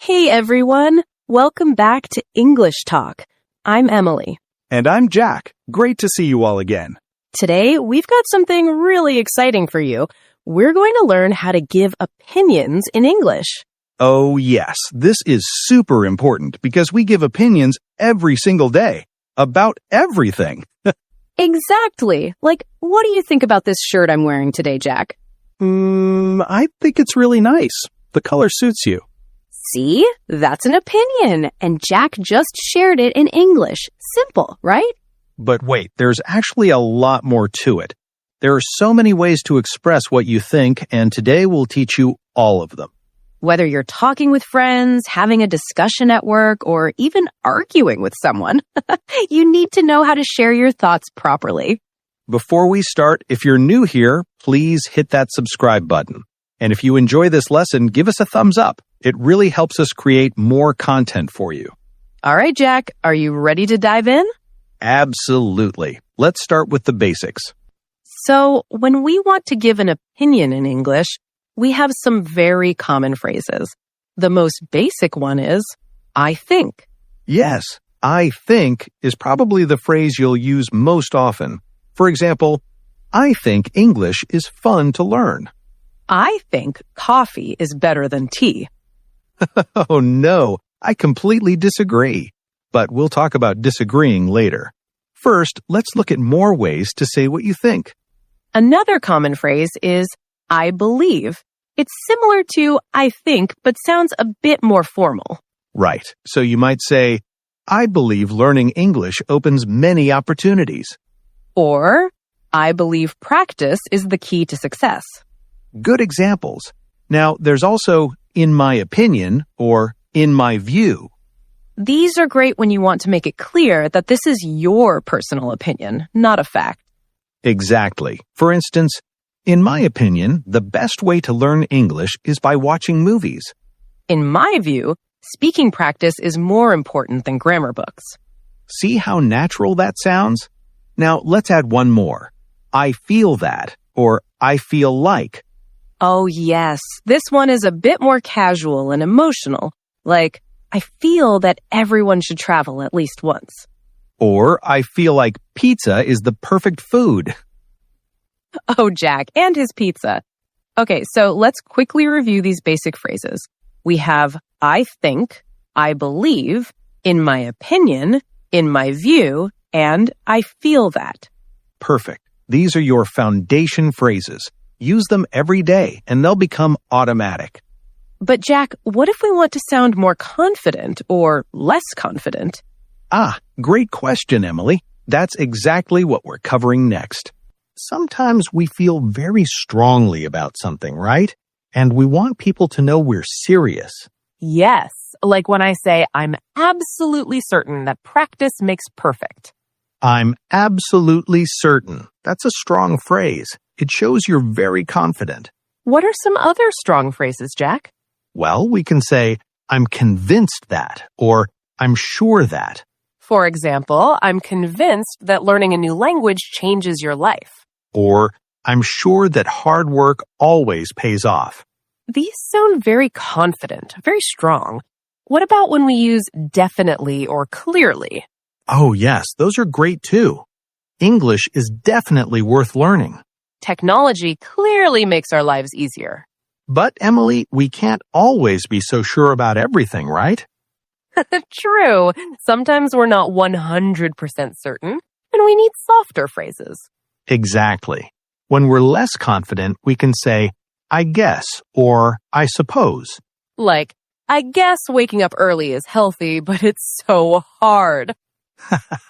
Hey everyone, welcome back to English Talk. I'm Emily. And I'm Jack. Great to see you all again. Today, we've got something really exciting for you. We're going to learn how to give opinions in English. Oh yes, this is super important because we give opinions every single day about everything. Exactly. Like, what do you think about this shirt I'm wearing today, Jack? I think it's really nice. The color suits you. See? That's an opinion. And Jack just shared it in English. Simple, right? But wait, there's actually a lot more to it. There are so many ways to express what you think, and today we'll teach you all of them. Whether you're talking with friends, having a discussion at work, or even arguing with someone, you need to know how to share your thoughts properly. Before we start, if you're new here, please hit that subscribe button. And if you enjoy this lesson, give us a thumbs up. It really helps us create more content for you. All right, Jack, are you ready to dive in? Absolutely. Let's start with the basics. So, when we want to give an opinion in English, we have some very common phrases. The most basic one is, I think. Yes, I think is probably the phrase you'll use most often. For example, I think English is fun to learn. I think coffee is better than tea. Oh no, I completely disagree. But we'll talk about disagreeing later. First, let's look at more ways to say what you think. Another common phrase is, I believe. It's similar to I think, but sounds a bit more formal. Right. So you might say, I believe learning English opens many opportunities. Or, I believe practice is the key to success. Good examples. Now, there's also in my opinion or in my view. These are great when you want to make it clear that this is your personal opinion, not a fact. Exactly. For instance, in my opinion, the best way to learn English is by watching movies. In my view, speaking practice is more important than grammar books. See how natural that sounds? Now, let's add one more. I feel that, or I feel like. Oh, yes. This one is a bit more casual and emotional. Like, I feel that everyone should travel at least once. Or, I feel like pizza is the perfect food. Oh, Jack, and his pizza. Okay, so let's quickly review these basic phrases. We have I think, I believe, in my opinion, in my view, and I feel that. Perfect. These are your foundation phrases. Use them every day, and they'll become automatic. But Jack, what if we want to sound more confident or less confident? Great question, Emily. That's exactly what we're covering next. Sometimes we feel very strongly about something, right? And we want people to know we're serious. Yes, like when I say, I'm absolutely certain that practice makes perfect. I'm absolutely certain. That's a strong phrase. It shows you're very confident. What are some other strong phrases, Jack? Well, we can say, I'm convinced that, or I'm sure that. For example, I'm convinced that learning a new language changes your life. Or, I'm sure that hard work always pays off. These sound very confident, very strong. What about when we use definitely or clearly? Oh yes, those are great too. English is definitely worth learning. Technology clearly makes our lives easier. But, Emily, we can't always be so sure about everything, right? True. Sometimes we're not 100% certain, and we need softer phrases. Exactly. When we're less confident, we can say, I guess, or I suppose. Like, I guess waking up early is healthy, but it's so hard.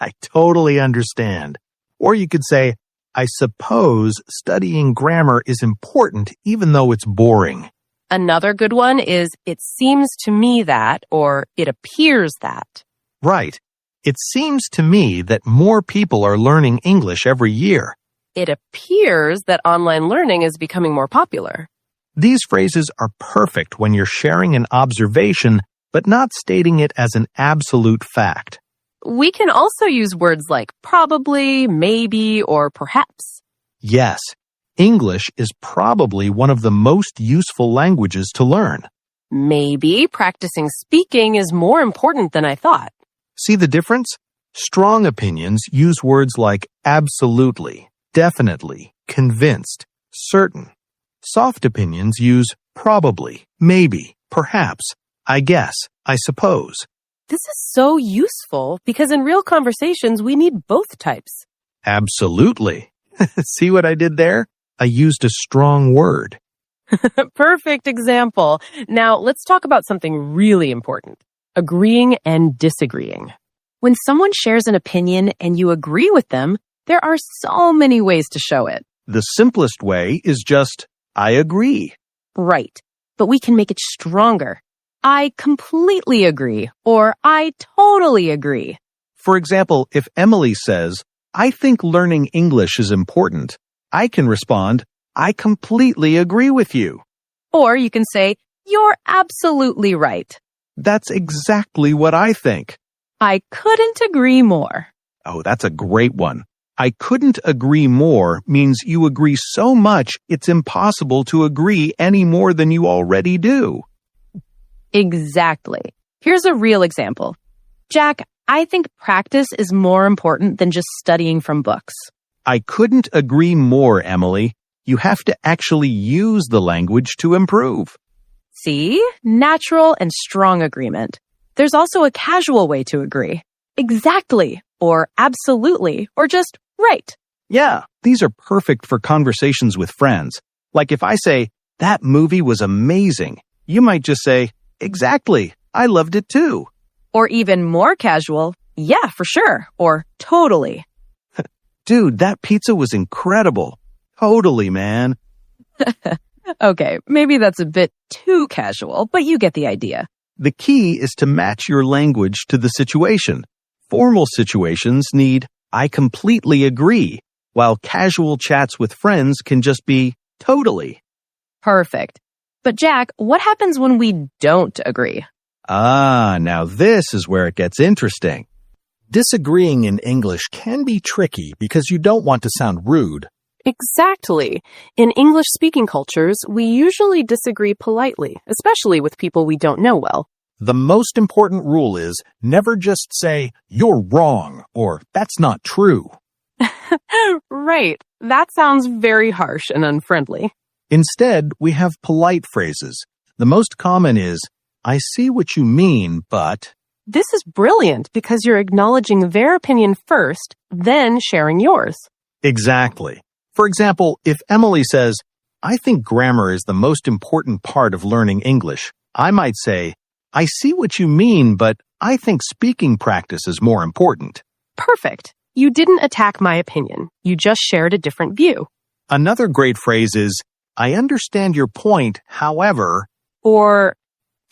I totally understand. Or you could say, I suppose studying grammar is important even though it's boring. Another good one is, it seems to me that, or it appears that. Right. It seems to me that more people are learning English every year. It appears that online learning is becoming more popular. These phrases are perfect when you're sharing an observation, but not stating it as an absolute fact. We can also use words like probably, maybe, or perhaps. Yes, English is probably one of the most useful languages to learn. maybe practicing speaking is more important than I thought. See the difference? Strong opinions use words like absolutely, definitely, convinced, certain. Soft opinions use probably, maybe, perhaps, I guess, I suppose. This is so useful because in real conversations, we need both types. Absolutely. See what I did there? I used a strong word. Perfect example. Now, let's talk about something really important. Agreeing and disagreeing. When someone shares an opinion and you agree with them, there are so many ways to show it. The simplest way is just, I agree. Right. But we can make it stronger. I completely agree, or I totally agree. For example, if Emily says, I think learning English is important, I can respond, I completely agree with you. Or you can say, you're absolutely right. That's exactly what I think. I couldn't agree more. Oh, that's a great one. I couldn't agree more means you agree so much it's impossible to agree any more than you already do. Exactly. Here's a real example. Jack, I think practice is more important than just studying from books. I couldn't agree more, Emily. You have to actually use the language to improve. See? Natural and strong agreement. There's also a casual way to agree. Exactly, or absolutely, or just right. Yeah, these are perfect for conversations with friends. Like if I say, that movie was amazing, you might just say, exactly, I loved it too. Or even more casual, yeah, for sure, or totally. Dude, that pizza was incredible. Totally, man. Okay, maybe that's a bit too casual, but you get the idea. The key is to match your language to the situation. Formal situations need, I completely agree, while casual chats with friends can just be totally. Perfect. But Jack, what happens when we don't agree? Ah, now this is where it gets interesting. Disagreeing in English can be tricky because you don't want to sound rude. Exactly. In English-speaking cultures, we usually disagree politely, especially with people we don't know well. The most important rule is never just say, you're wrong, or that's not true. Right. That sounds very harsh and unfriendly. Instead, we have polite phrases. The most common is, I see what you mean, but... This is brilliant because you're acknowledging their opinion first, then sharing yours. Exactly. For example, if Emily says, I think grammar is the most important part of learning English, I might say, I see what you mean, but I think speaking practice is more important. Perfect. You didn't attack my opinion. You just shared a different view. Another great phrase is, I understand your point, however... Or,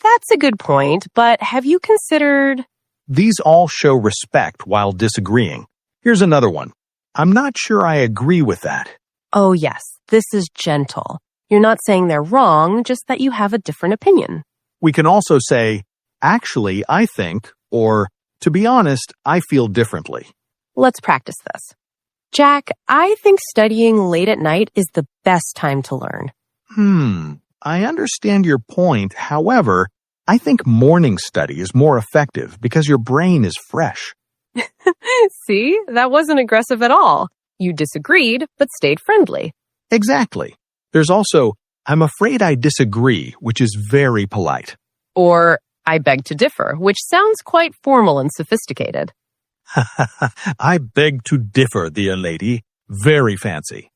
that's a good point, but have you considered... These all show respect while disagreeing. Here's another one. I'm not sure I agree with that. Oh, yes. This is gentle. You're not saying they're wrong, just that you have a different opinion. We can also say, actually, I think, or, to be honest, I feel differently. Let's practice this. Jack, I think studying late at night is the best time to learn. I understand your point. However, I think morning study is more effective because your brain is fresh. See, that wasn't aggressive at all. You disagreed, but stayed friendly. Exactly. There's also, I'm afraid I disagree, which is very polite. Or, I beg to differ, which sounds quite formal and sophisticated. I beg to differ, dear lady. Very fancy.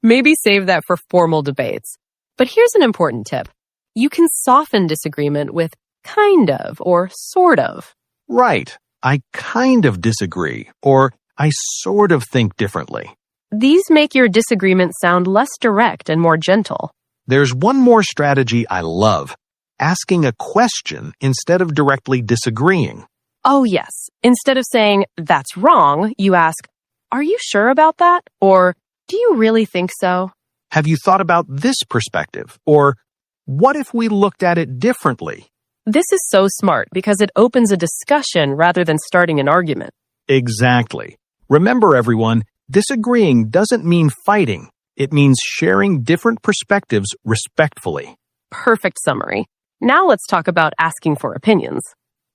Maybe save that for formal debates. But here's an important tip. You can soften disagreement with kind of or sort of. Right. I kind of disagree, or I sort of think differently. These make your disagreement sound less direct and more gentle. There's one more strategy I love. Asking a question instead of directly disagreeing. Oh, yes. Instead of saying, that's wrong, you ask, are you sure about that? Or, do you really think so? Have you thought about this perspective? Or, what if we looked at it differently? This is so smart because it opens a discussion rather than starting an argument. Exactly. Remember, everyone, disagreeing doesn't mean fighting. It means sharing different perspectives respectfully. Perfect summary. Now let's talk about asking for opinions.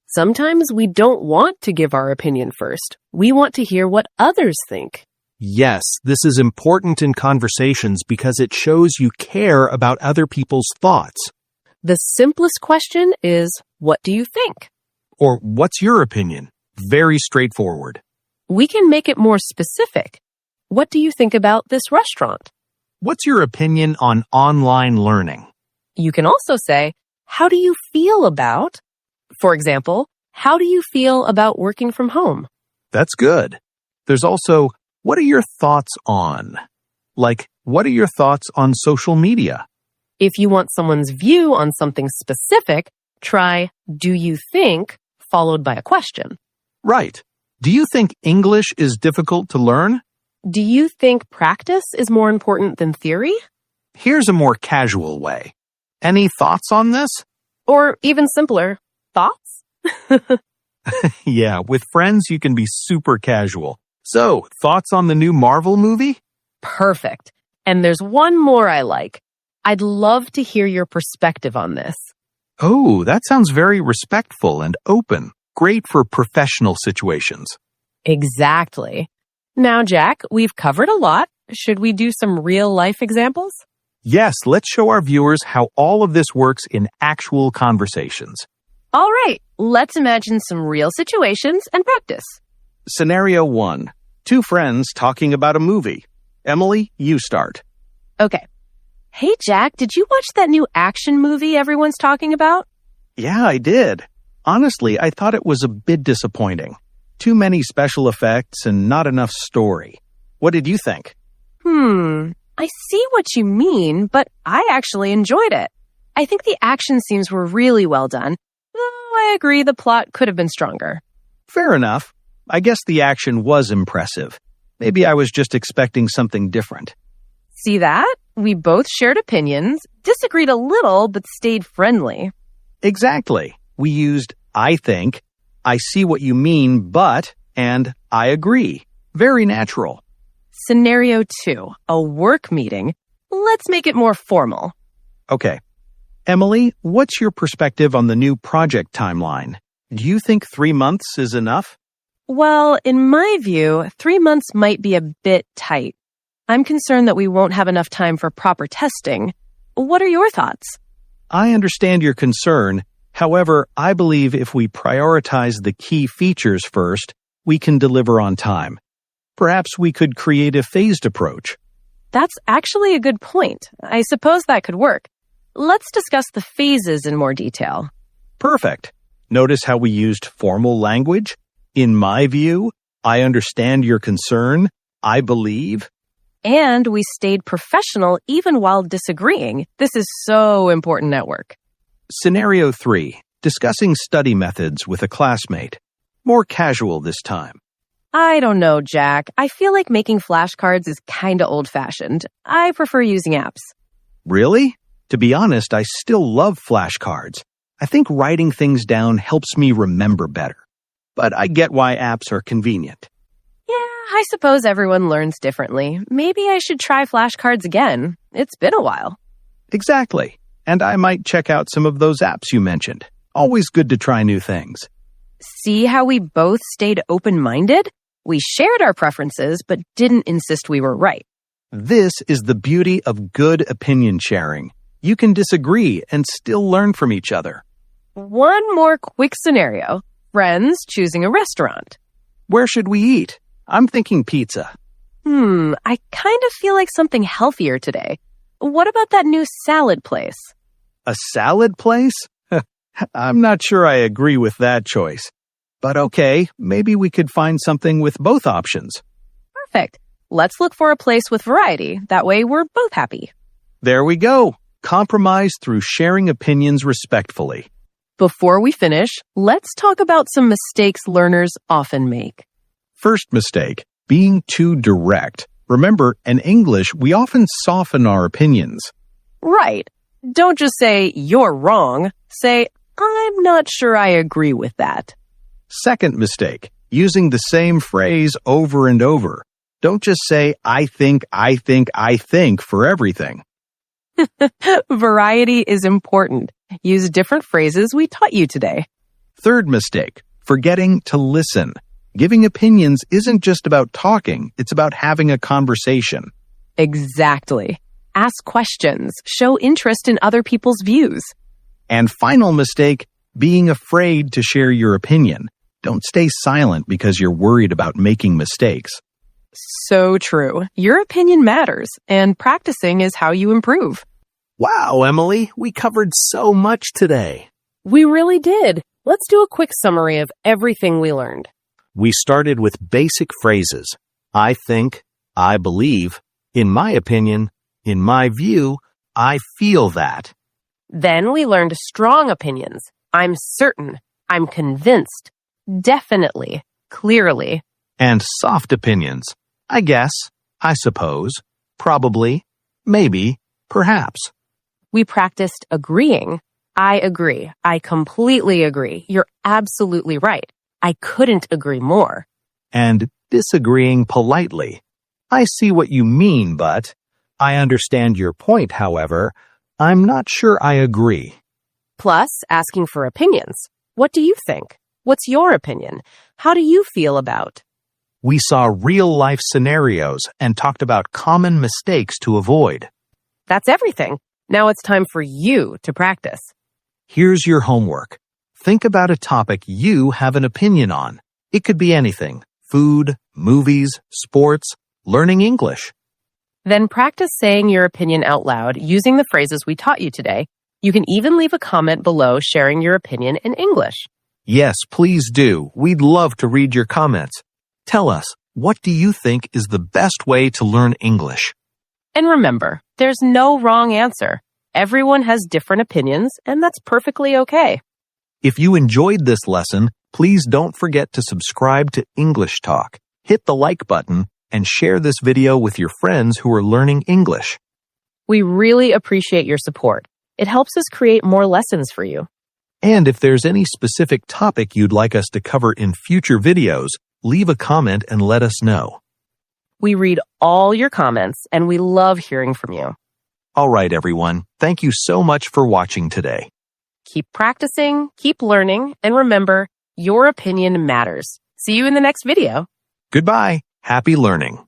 Sometimes we don't want to give our opinion first. We want to hear what others think. Yes, this is important in conversations because it shows you care about other people's thoughts. The simplest question is, what do you think? Or, what's your opinion? Very straightforward. We can make it more specific. What do you think about this restaurant? What's your opinion on online learning? You can also say, how do you feel about? For example, how do you feel about working from home? That's good. There's also, what are your thoughts on? Like, what are your thoughts on social media? If you want someone's view on something specific, try, do you think, followed by a question. Right. Do you think English is difficult to learn? Do you think practice is more important than theory? Here's a more casual way. Any thoughts on this? Or even simpler, thoughts? Yeah, with friends you can be super casual. So, thoughts on the new Marvel movie? Perfect. And there's one more I like. I'd love to hear your perspective on this. Oh, that sounds very respectful and open. Great for professional situations. Exactly. Now, Jack, we've covered a lot. Should we do some real-life examples? Yes, let's show our viewers how all of this works in actual conversations. All right, let's imagine some real situations and practice. Scenario 1. Two friends talking about a movie. Emily, you start. Okay. Hey, Jack, did you watch that new action movie everyone's talking about? Yeah, I did. Honestly, I thought it was a bit disappointing. Too many special effects and not enough story. What did you think? I see what you mean, but I actually enjoyed it. I think the action scenes were really well done, though I agree the plot could have been stronger. Fair enough. I guess the action was impressive. Maybe I was just expecting something different. See that? We both shared opinions, disagreed a little, but stayed friendly. Exactly. We used I think, I see what you mean, but, and I agree. Very natural. Scenario 2, a work meeting. Let's make it more formal. Okay. Emily, what's your perspective on the new project timeline? Do you think 3 months is enough? Well, in my view, 3 months might be a bit tight. I'm concerned that we won't have enough time for proper testing. What are your thoughts? I understand your concern. However, I believe if we prioritize the key features first, we can deliver on time. Perhaps we could create a phased approach. That's actually a good point. I suppose that could work. Let's discuss the phases in more detail. Perfect. Notice how we used formal language? In my view, I understand your concern. I believe. And we stayed professional even while disagreeing. This is so important at work. Scenario 3. Discussing study methods with a classmate. More casual this time. I don't know, Jack. I feel like making flashcards is kinda old-fashioned. I prefer using apps. Really? To be honest, I still love flashcards. I think writing things down helps me remember better. But I get why apps are convenient. Yeah, I suppose everyone learns differently. Maybe I should try flashcards again. It's been a while. Exactly. And I might check out some of those apps you mentioned. Always good to try new things. See how we both stayed open-minded? We shared our preferences, but didn't insist we were right. This is the beauty of good opinion sharing. You can disagree and still learn from each other. One more quick scenario. Friends choosing a restaurant. Where should we eat? I'm thinking pizza. I kind of feel like something healthier today. What about that new salad place? A salad place? I'm not sure I agree with that choice. But okay, maybe we could find something with both options. Perfect. Let's look for a place with variety. That way we're both happy. There we go. Compromise through sharing opinions respectfully. Before we finish, let's talk about some mistakes learners often make. First mistake, being too direct. Remember, in English, we often soften our opinions. Right. Don't just say, you're wrong. Say, I'm not sure I agree with that. Second mistake, using the same phrase over and over. Don't just say, I think for everything. Variety is important. Use different phrases we taught you today. Third mistake, forgetting to listen. Giving opinions isn't just about talking, it's about having a conversation. Exactly. Ask questions. Show interest in other people's views. And final mistake, being afraid to share your opinion. Don't stay silent because you're worried about making mistakes. So true. Your opinion matters, and practicing is how you improve. Wow, Emily, we covered so much today. We really did. Let's do a quick summary of everything we learned. We started with basic phrases. I think, I believe, in my opinion, in my view, I feel that. Then we learned strong opinions. I'm certain. I'm convinced. Definitely. Clearly. And soft opinions. I guess, I suppose, probably, maybe, perhaps. We practiced agreeing. I agree. I completely agree. You're absolutely right. I couldn't agree more. And disagreeing politely. I see what you mean, but I understand your point, however. I'm not sure I agree. Plus, asking for opinions. What do you think? What's your opinion? How do you feel about? We saw real-life scenarios and talked about common mistakes to avoid. That's everything. Now it's time for you to practice. Here's your homework. Think about a topic you have an opinion on. It could be anything: food, movies, sports, learning English. Then practice saying your opinion out loud using the phrases we taught you today. You can even leave a comment below sharing your opinion in English. Yes, please do. We'd love to read your comments. Tell us, what do you think is the best way to learn English? And remember, there's no wrong answer. Everyone has different opinions, and that's perfectly okay. If you enjoyed this lesson, please don't forget to subscribe to English Talk. Hit the like button and share this video with your friends who are learning English. We really appreciate your support. It helps us create more lessons for you. And if there's any specific topic you'd like us to cover in future videos, leave a comment and let us know. We read all your comments, and we love hearing from you. All right, everyone. Thank you so much for watching today. Keep practicing, keep learning, and remember, your opinion matters. See you in the next video. Goodbye. Happy learning.